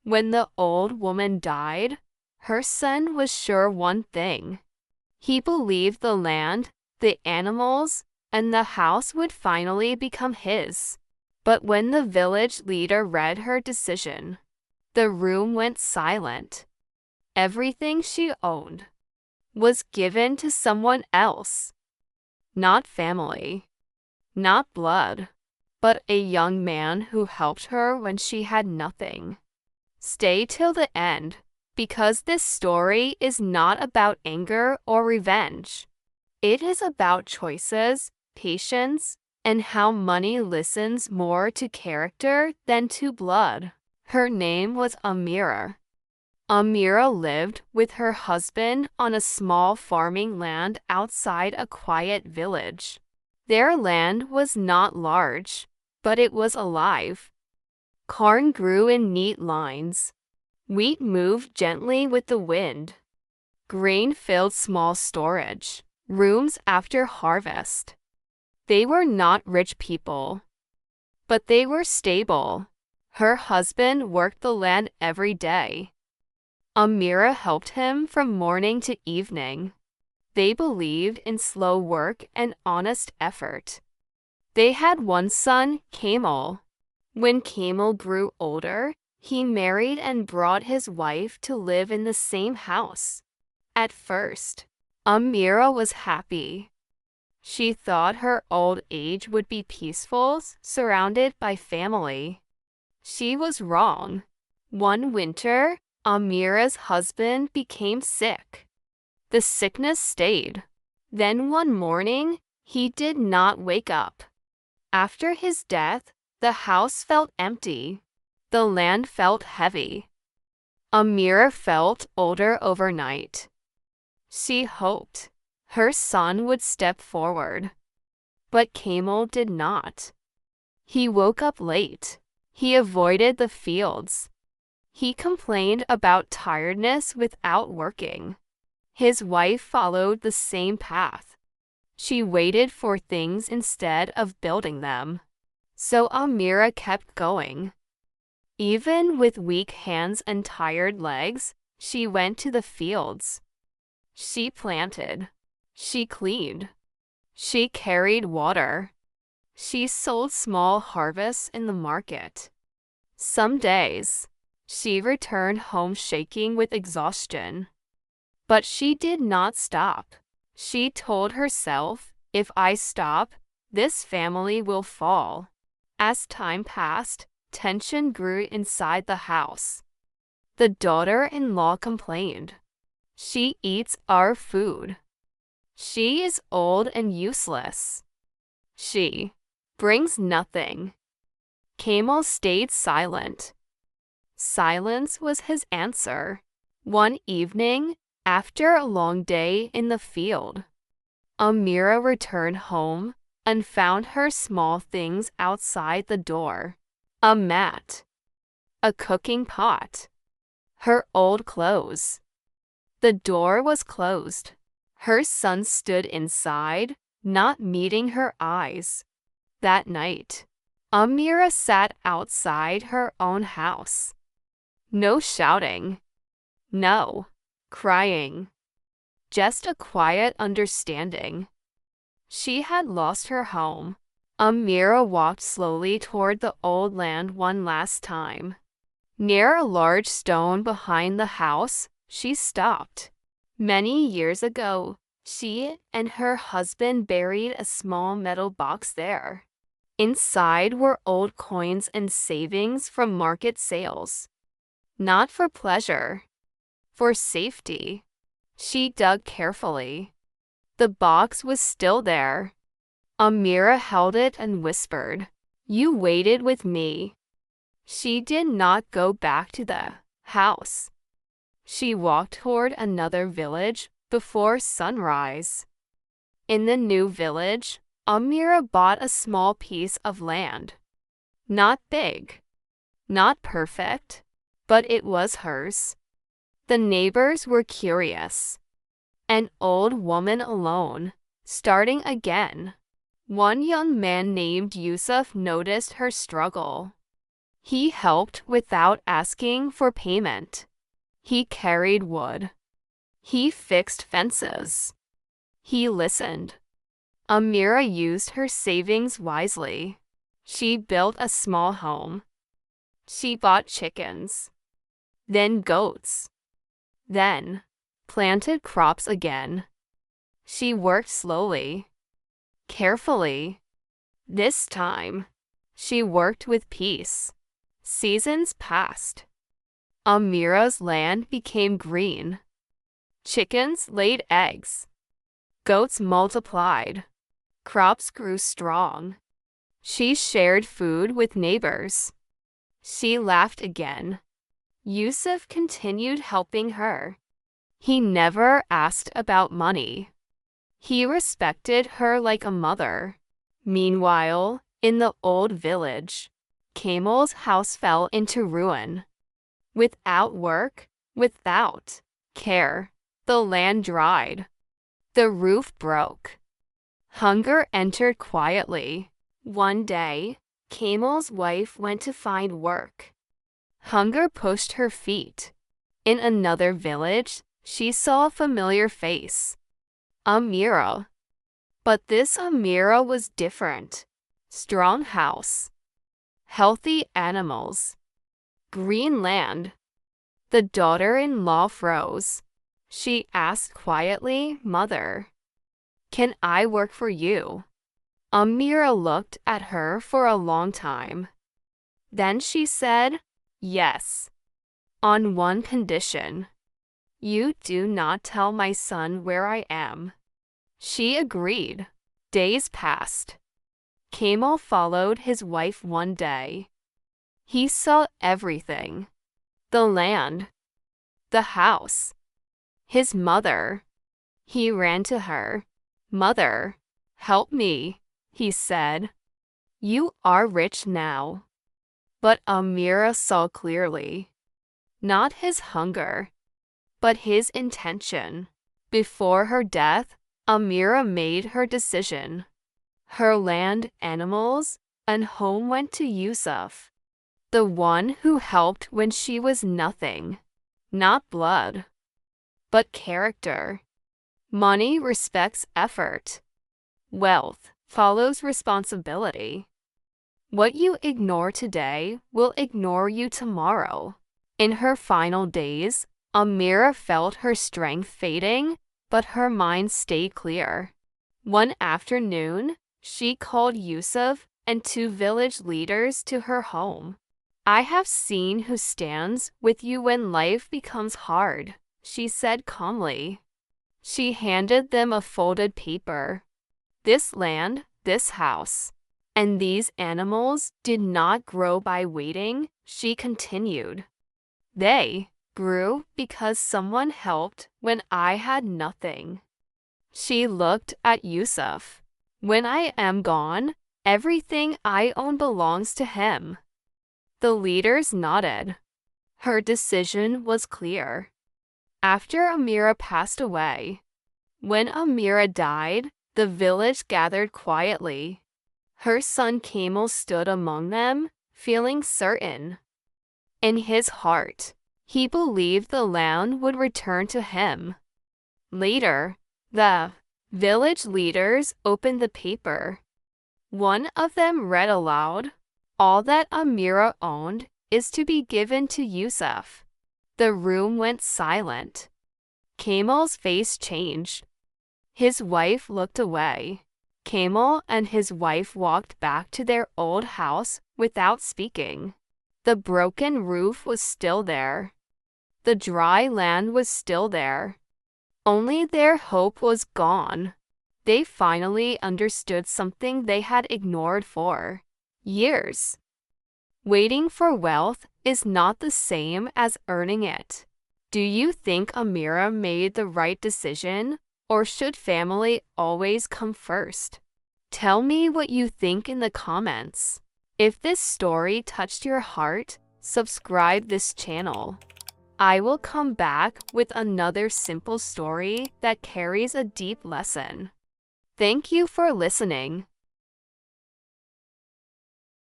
When the old woman died, her son was sure one thing. He believed the land, the animals, and the house would finally become his. But when the village leader read her decision, the room went silent. Everything she owned was given to someone else. Not family, not blood, but a young man who helped her when she had nothing. Stay till the end, because this story is not about anger or revenge. It is about choices, patience, and how money listens more to character than to blood. Her name was Amira. Amira lived with her husband on a small farming land outside a quiet village. Their land was not large, but it was alive. Corn grew in neat lines. Wheat moved gently with the wind. Grain filled small storage rooms after harvest. They were not rich people, but they were stable. Her husband worked the land every day. Amira helped him from morning to evening. They believed in slow work and honest effort. They had one son, Kamel. When Kamel grew older, he married and brought his wife to live in the same house. At first, Amira was happy. She thought her old age would be peaceful, surrounded by family. She was wrong. One winter, Amira's husband became sick. The sickness stayed. Then one morning, he did not wake up. After his death, the house felt empty. The land felt heavy. Amira felt older overnight. She hoped her son would step forward. But Kamel did not. He woke up late. He avoided the fields. He complained about tiredness without working. His wife followed the same path. She waited for things instead of building them. So Amira kept going. Even with weak hands and tired legs, she went to the fields. She planted. She cleaned. She carried water. She sold small harvests in the market. Some days, she returned home shaking with exhaustion. But she did not stop. She told herself, if I stop, this family will fall. As time passed, tension grew inside the house. The daughter-in-law complained. She eats our food. She is old and useless. She brings nothing. Kamel stayed silent. Silence was his answer. One evening, after a long day in the field, Amira returned home and found her small things outside the door. A mat, a cooking pot, her old clothes. The door was closed. Her son stood inside, not meeting her eyes. That night, Amira sat outside her own house. No shouting. No crying. Just a quiet understanding. She had lost her home. Amira walked slowly toward the old land one last time. Near a large stone behind the house, she stopped. Many years ago, she and her husband buried a small metal box there. Inside were old coins and savings from market sales. Not for pleasure, for safety. She dug carefully. The box was still there. Amira held it and whispered, "You waited with me." She did not go back to the house. She walked toward another village before sunrise. In the new village, Amira bought a small piece of land. Not big, not perfect, but it was hers. The neighbors were curious. An old woman alone, starting again. One young man named Yusuf noticed her struggle. He helped without asking for payment. He carried wood. He fixed fences. He listened. Amira used her savings wisely. She built a small home. She bought chickens, then goats, then planted crops again. She worked slowly, carefully. This time, she worked with peace. Seasons passed. Amira's land became green. Chickens laid eggs. Goats multiplied. Crops grew strong. She shared food with neighbors. She laughed again. Yusuf continued helping her. He never asked about money. He respected her like a mother. Meanwhile, in the old village, Kamal's house fell into ruin. Without work, without care, the land dried. The roof broke. Hunger entered quietly. One day, Kamal's wife went to find work. Hunger pushed her feet. In another village, she saw a familiar face. Amira. But this Amira was different. Strong house. Healthy animals. Green land. The daughter-in-law froze. She asked quietly, "Mother, can I work for you?" Amira looked at her for a long time. Then she said, "Yes, on one condition. You do not tell my son where I am." She agreed. Days passed. Kamal followed his wife one day. He saw everything. The land. The house. His mother. He ran to her. "Mother, help me," he said. "You are rich now." But Amira saw clearly. Not his hunger, but his intention. Before her death, Amira made her decision. Her land, animals, and home went to Yusuf, the one who helped when she was nothing. Not blood, but character. Money respects effort. Wealth follows responsibility. What you ignore today will ignore you tomorrow. In her final days, Amira felt her strength fading, but her mind stayed clear. One afternoon, she called Yusuf and 2 village leaders to her home. "I have seen who stands with you when life becomes hard," she said calmly. She handed them a folded paper. "This land, this house, and these animals did not grow by waiting," she continued. "They grew because someone helped when I had nothing." She looked at Yusuf. "When I am gone, everything I own belongs to him." The leaders nodded. Her decision was clear. After Amira passed away, when Amira died, the village gathered quietly. Her son Kamal stood among them, feeling certain. In his heart, he believed the land would return to him. Later, the village leaders opened the paper. One of them read aloud, "All that Amira owned is to be given to Yusuf." The room went silent. Kamal's face changed. His wife looked away. Kamal and his wife walked back to their old house without speaking. The broken roof was still there. The dry land was still there. Only their hope was gone. They finally understood something they had ignored for years. Waiting for wealth is not the same as earning it. Do you think Amira made the right decision, or should family always come first? Tell me what you think in the comments. If this story touched your heart, subscribe this channel. I will come back with another simple story that carries a deep lesson. Thank you for listening.